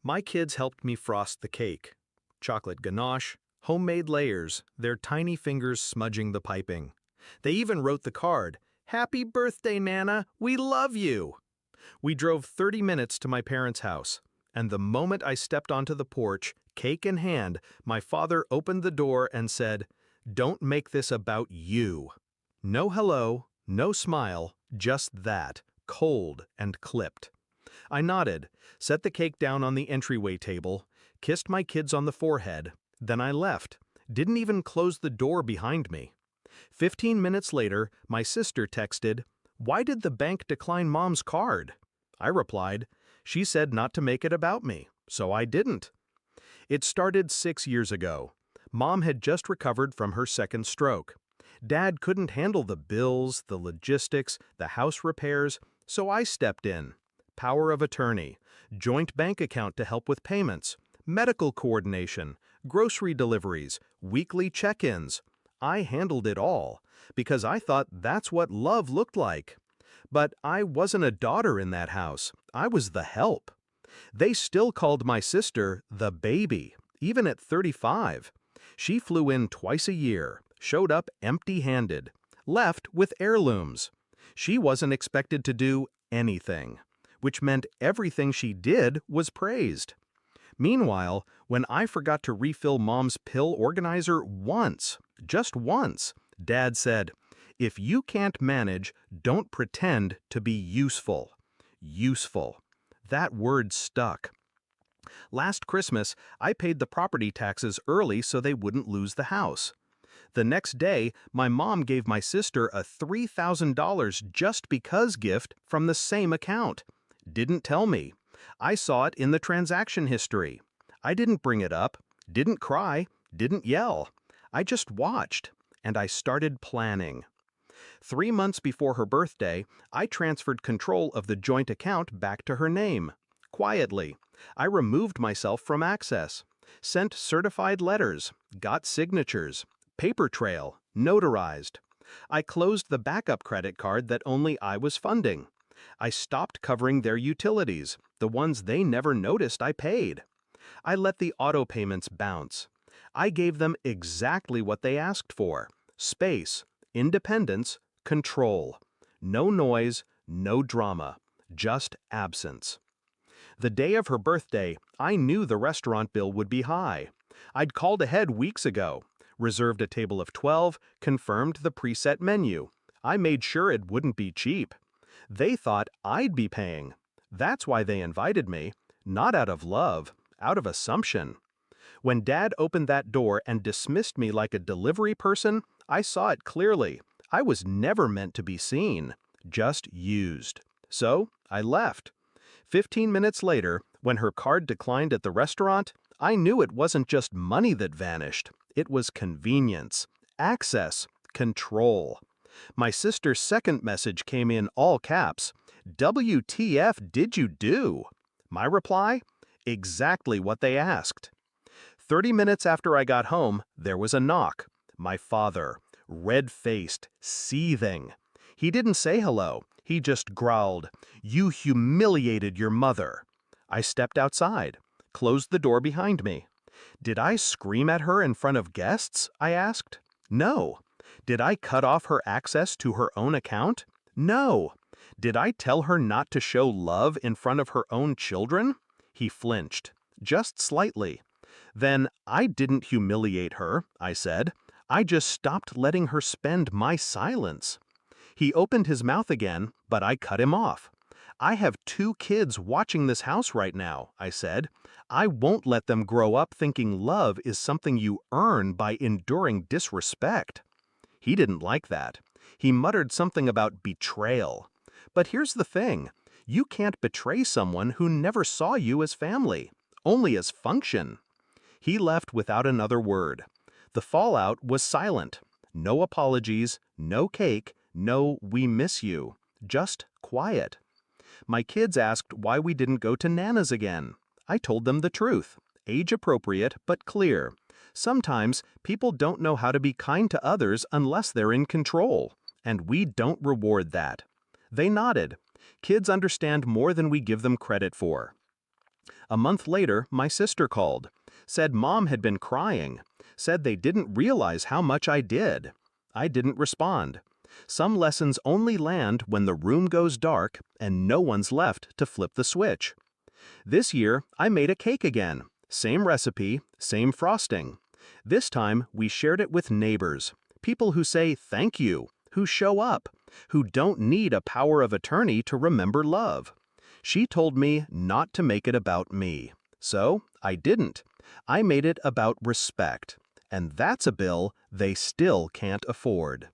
My kids helped me frost the cake. Chocolate ganache, homemade layers, their tiny fingers smudging the piping. They even wrote the card, "Happy birthday, Nana, we love you." We drove 30 minutes to my parents' house, and the moment I stepped onto the porch, cake in hand, my father opened the door and said, "Don't make this about you." No hello, no smile, just that, cold and clipped. I nodded, set the cake down on the entryway table, kissed my kids on the forehead, then I left, didn't even close the door behind me. 15 minutes later, my sister texted, "Why did the bank decline Mom's card?" I replied, "She said not to make it about me, so I didn't." It started 6 years ago. Mom had just recovered from her second stroke. Dad couldn't handle the bills, the logistics, the house repairs, so I stepped in. Power of attorney, joint bank account to help with payments, medical coordination, grocery deliveries, weekly check-ins. I handled it all because I thought that's what love looked like. But I wasn't a daughter in that house. I was the help. They still called my sister the baby, even at 35. She flew in twice a year, showed up empty-handed, left with heirlooms. She wasn't expected to do anything, which meant everything she did was praised. Meanwhile, when I forgot to refill Mom's pill organizer once, just once, Dad said, "If you can't manage, don't pretend to be useful." Useful. That word stuck. Last Christmas, I paid the property taxes early so they wouldn't lose the house. The next day, my mom gave my sister a $3,000 just because gift from the same account. Didn't tell me. I saw it in the transaction history. I didn't bring it up, didn't cry, didn't yell. I just watched, and I started planning. 3 months before her birthday, I transferred control of the joint account back to her name. Quietly, I removed myself from access, sent certified letters, got signatures, paper trail, notarized. I closed the backup credit card that only I was funding. I stopped covering their utilities, the ones they never noticed I paid. I let the auto payments bounce. I gave them exactly what they asked for: space, independence, control. No noise, no drama, just absence. The day of her birthday, I knew the restaurant bill would be high. I'd called ahead weeks ago, reserved a table of 12, confirmed the preset menu. I made sure it wouldn't be cheap. They thought I'd be paying. That's why they invited me, not out of love, out of assumption. When Dad opened that door and dismissed me like a delivery person, I saw it clearly. I was never meant to be seen, just used. So I left. 15 minutes later, when her card declined at the restaurant, I knew it wasn't just money that vanished. It was convenience, access, control. My sister's second message came in all caps. "WTF did you do?" My reply? Exactly what they asked. 30 minutes after I got home, there was a knock. My father, red-faced, seething. He didn't say hello. He just growled, "You humiliated your mother." I stepped outside, closed the door behind me. Did I scream at her in front of guests? I asked. No. Did I cut off her access to her own account? No. Did I tell her not to show love in front of her own children? He flinched, just slightly. Then I didn't humiliate her, I said. I just stopped letting her spend my silence. He opened his mouth again, but I cut him off. I have 2 kids watching this house right now, I said. I won't let them grow up thinking love is something you earn by enduring disrespect. He didn't like that. He muttered something about betrayal. But here's the thing. You can't betray someone who never saw you as family, only as function. He left without another word. The fallout was silent. No apologies, no cake, no "we miss you." Just quiet. My kids asked why we didn't go to Nana's again. I told them the truth. Age appropriate, but clear. Sometimes people don't know how to be kind to others unless they're in control, and we don't reward that. They nodded. Kids understand more than we give them credit for. A month later, my sister called, said Mom had been crying, said they didn't realize how much I did. I didn't respond. Some lessons only land when the room goes dark and no one's left to flip the switch. This year, I made a cake again. Same recipe, same frosting. This time, we shared it with neighbors, people who say thank you, who show up, who don't need a power of attorney to remember love. She told me not to make it about me. So, I didn't. I made it about respect. And that's a bill they still can't afford.